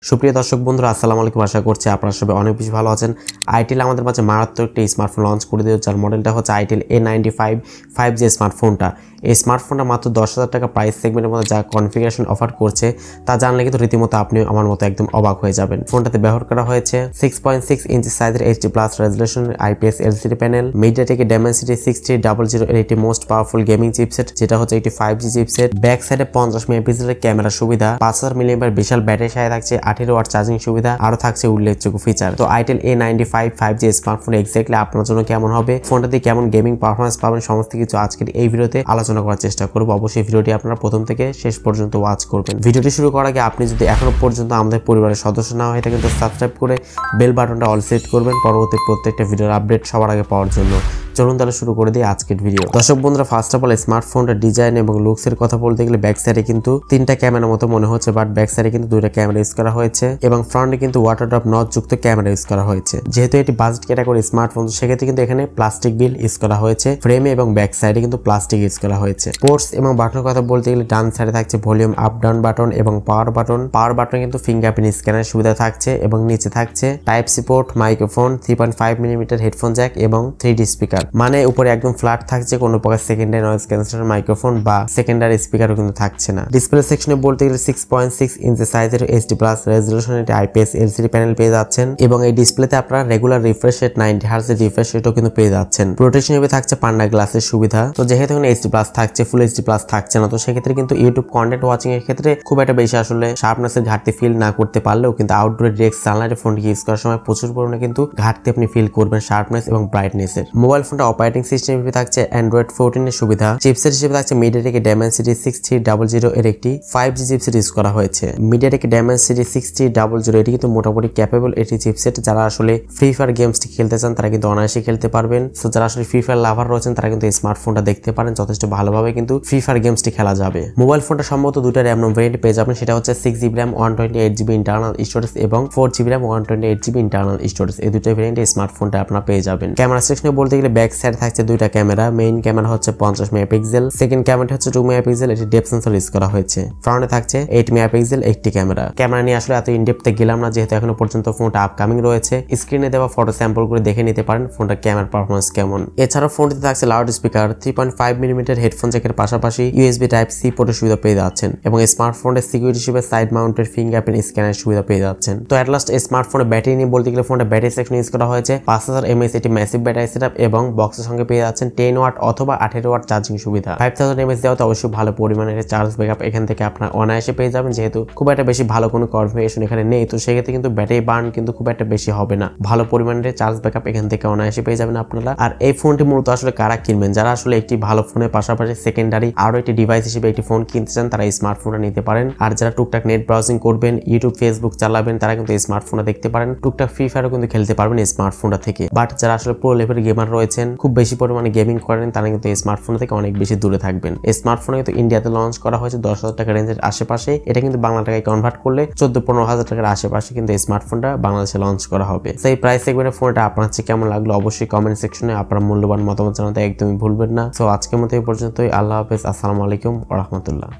সুপ্রিয় দর্শক বন্ধুরা আসসালামু আলাইকুম, আশা করছি আপনারা সবাই অনেক বেশি ভালো আছেন। আইটেল আমাদের মাঝে মারাত্মক একটি স্মার্টফোন লঞ্চ করে দিয়েছে, যার মডেলটা হচ্ছে আইটেল A95 5G স্মার্টফোনটা। এই স্মার্টফোনটা মাত্র 10,000 টাকা প্রাইস সেগমেন্টের মধ্যে যা কনফিগারেশন অফার করছে তা জানলে কিন্তু রীতিমতো আপনি আমার মতো একদম অবাক হয়ে যাবেন। ফোনটাতে ব্যবহার করা হয়েছে 6.6 ইঞ্চি সাইজের HD+ resolution IPS LCD panel, MediaTek Dimensity 6300 এর একটি মোস্ট পাওয়ারফুল গেমিং চিপসেট, যেটা হচ্ছে একটি 5G চিপসেট। ব্যাক সাইডে 50 মেগাপিক্সেলের ক্যামেরা সুবিধা, 5000 mAh বিশাল ব্যাটারি সাথে থাকছে, 18 ওয়াট চার্জিং সুবিধা, আরো থাকছে উল্লেখযোগ্য ফিচার। তো itel A95 5G smartphone exactly আপনার জন্য কেমন হবে, ফোনটা দিয়ে কেমন গেমিং পারফরম্যান্স পাবেন, সমস্ত কিছু আজকের এই ভিডিওতে আলোচনা করার চেষ্টা করব। অবশ্যই ভিডিওটি আপনারা প্রথম থেকে শেষ পর্যন্ত ওয়াচ করবেন। ভিডিওটি শুরু করার আগে আপনি যদি এখনো পর্যন্ত আমাদের পরিবারের সদস্য না হয়ে থাকেন তো সাবস্ক্রাইব করে বেল বাটনটা অল সেট করবেন পরবর্তী প্রত্যেকটা ভিডিওর আপডেট সবার আগে পাওয়ার জন্য। চলুন তাহলে শুরু করে দিই আজকের ভিডিও। দর্শক বন্ধুরা, ফার্স্ট অফ অল স্মার্টফোনটার ডিজাইন এবং লুকস এর কথা বলতে গেলে ব্যাক সাইডে কিন্তু তিনটা ক্যামেরার মতো মনে হচ্ছে, বাট ব্যাক সাইডে কিন্তু দুইটা ক্যামেরা ইউজ করা হয়েছে এবং ফ্রন্টে কিন্তু ওয়াটার ড্রপ নচ যুক্ত ক্যামেরা ইউজ করা হয়েছে। যেহেতু এটি বাজেট ক্যাটাগরি স্মার্টফোন, সেক্ষেত্রে কিন্তু এখানে প্লাস্টিক বিল ইউজ করা হয়েছে। ফ্রেমে এবং ব্যাক সাইডে কিন্তু প্লাস্টিক ইউজ করা হয়েছে। পোর্টস এবং বাটনের কথা বলতে গেলে ডান সাইডে থাকছে ভলিউম আপ ডাউন বাটন এবং পাওয়ার বাটন। পাওয়ার বাটনে কিন্তু ফিঙ্গারপ্রিন্ট স্ক্যানার সুবিধা থাকছে এবং নিচে থাকছে type C port, microphone, 3.5mm headphone jack এবং 3D স্পিকার। মানে উপরে একদম ফ্ল্যাট থাকছে, কোনো প্রকার সেকেন্ডারি নয়েজ ক্যান্সেলেশন মাইক্রোফোন বা সেকেন্ডারি স্পিকারও কিন্তু থাকছে না। ডিসপ্লে সেকশনে বলতে গেলে 6.6 ইঞ্চি সাইজের HD+ রেজোলিউশনের IPS LCD প্যানেল পেয়ে যাচ্ছেন এবং এই ডিসপ্লেতে আপনারা রেগুলার রিফ্রেশ রেট 90 Hz এর রিফ্রেশ রেটও কিন্তু পেয়ে যাচ্ছেন। প্রোটেকশন হিসেবে থাকছে পান্ডা গ্লাসের সুবিধা। তো যেহেতু এখানে HD+ থাকছে, ফুল HD+ থাকছে না, তো সেক্ষেত্রে কিন্তু ইউটিউব কন্টেন্ট ওয়াচিং এর ক্ষেত্রে খুব একটা বেশি আসলে শার্পনেসের ঘাটতি ফিল না করতে পারলেও কিন্তু আউটডোর ডিরেক্ট সানলাইটে ফোনটি ইউজ করার সময় প্রচুর পরিমাণে কিন্তু ঘাটতি আপনি ফিল করবেন শার্পনেস এবং ব্রাইটনেসের। মোবাইল ফোনটা অপারেটিং সিস্টেম হিসেবে থাকছে Android 14 এর সুবিধা। চিপসেট হিসেবে থাকছে মিডিয়াটেক Dimensity 6300 এর একটি 5G চিপসেট ইউজ করা হয়েছে। মিডিয়াটেক Dimensity 6300 এটি কিন্তু মোটামুটি ক্যাপেবল একটি চিপসেট। যারা আসলে ফ্রি ফায়ার গেমসটি খেলতে চান তারা কিন্তু অনায়াসে খেলতে পারবেন। সো যারা আসলে ফ্রি ফায়ার লাভার রয়েছেন তারা কিন্তু এই স্মার্টফোনটা দেখতে পারেন, যথেষ্ট ভালোভাবে কিন্তু ফ্রি ফায়ার গেমসটি খেলা যাবে। মোবাইল ফোনটা সম্ভবত দুটো র্যাম ভেরিয়েন্ট পেয়ে যাবেন, সেটা হচ্ছে 6GB RAM 128GB internal storage এবং 4GB RAM 128GB internal storage. এই দুটো ভেরিয়েন্টে স্মার্টফোনটা আপনারা পেয়ে যাবেন। ক্যামেরা সেকশনে বলতে গেলে ব্যাক সাইড থাকছে দুইটা ক্যামেরা। মেইন ক্যামেরা হচ্ছে 50 মেগাপিক্সেল, সেকেন্ড ক্যামেরা হচ্ছে 2 মেগাপিক্সেল, এটি ডেপথ সেন্সর ইউজ করা হয়েছে। ফ্রন্টে থাকছে 8 মেগাপিক্সেল একটি ক্যামেরা। ক্যামেরা নিয়ে আসলে এত ইনডেপথে গেলাম না, যেহেতু এখনো পর্যন্ত ফোনটা আপকামিং রয়েছে। স্ক্রিনে দেওয়া ফটো স্যাম্পল করে দেখে নিতে পারেন ফোনটা ক্যামেরা পারফরম্যান্স কেমন। এছাড়াও ফোনটিতে থাকছে লাউড স্পিকার, 3.5mm হেডফোন জ্যাকের পাশাপাশি USB Type-C পোর্টের সুবিধা পেয়ে যাচ্ছেন এবং স্মার্টফোনের সিকিউরিটি হিসেবে সাইড মাউন্টেড ফিঙ্গারপ্রিন্ট স্ক্যানার সুবিধা পেয়ে যাচ্ছেন। তো এট লাস্ট স্মার্টফোনের ব্যাটারি নিয়ে বলতে গেলে ফোনটা ব্যাটারি সেকশন ইউজ করা হয়েছে 5000 mAh এটি ম্যাসিভ ব্যাটারি সেটআপ এবং বক্সের সঙ্গে পেয়ে যাচ্ছেন 10 ওয়াট অথবা 18 ওয়াট চার্জিং সুবিধা। 5000 mAh দেওয়াতে অবশ্যই ভালো পরিমাণের চার্জ ব্যাকআপ এখান থেকে আপনার অনায়াসে পেয়ে যাবেন, যেহেতু খুব একটা বেশি ভালো কোনো কনফিগারেশন এখানে নেই। তো সেক্ষেত্রে কিন্তু ব্যাটারি বার্ন কিন্তু খুব একটা বেশি হবে না, ভালো পরিমাণের চার্জ ব্যাকআপ এখান থেকে অনায়াসে পেয়ে যাবেন আপনারা। আর এই ফোনটি মূলত আসলে কারা কিনবেন, যারা আসলে একটি ভালো ফোনের পাশাপাশি সেকেন্ডারি আরো একটি ডিভাইস হিসেবে একটি ফোন কিনতে চান তারা এই স্মার্টফোনটা নিতে পারেন। আর যারা টুকটাক নেট ব্রাউজিং করবেন, ইউটিউব ফেসবুক চালাবেন, তারা কিন্তু এই স্মার্টফোনটা দেখতে পারেন। টুকটাক ফ্রি ফায়ারও কিন্তু খেলতে পারবেন এই স্মার্টফোনটা থেকে। বাট যারা আসলে প্রো লেভেলের গেমার রয়েছেন, খুব বেশি পরিমাণে গেমিং করেন, তারা কিন্তু এই স্মার্টফোন থেকে অনেক বেশি দূরে থাকবেন। এই স্মার্টফোন কিন্তু ইন্ডিয়াতে লঞ্চ করা হয়েছে 10,000 টাকা রেঞ্জের আশেপাশে। এটা কিন্তু বাংলা টাকায় কনভার্ট করলে 14-15 হাজার টাকার আশেপাশে কিন্তু এই স্মার্টফোনটা বাংলাদেশে লঞ্চ করা হবে। সেই প্রাইস সেগমেন্টের ফোনটা আপনার কাছে কেমন লাগলো অবশ্যই কমেন্ট সেকশনে আপনার মূল্যবান মতামত জানাতে একদমই ভুলবেন না। সো আজকের মতো এই পর্যন্তই। আল্লাহ হাফেজ, আসসালামু আলাইকুম ওয়া রাহমাতুল্লাহ।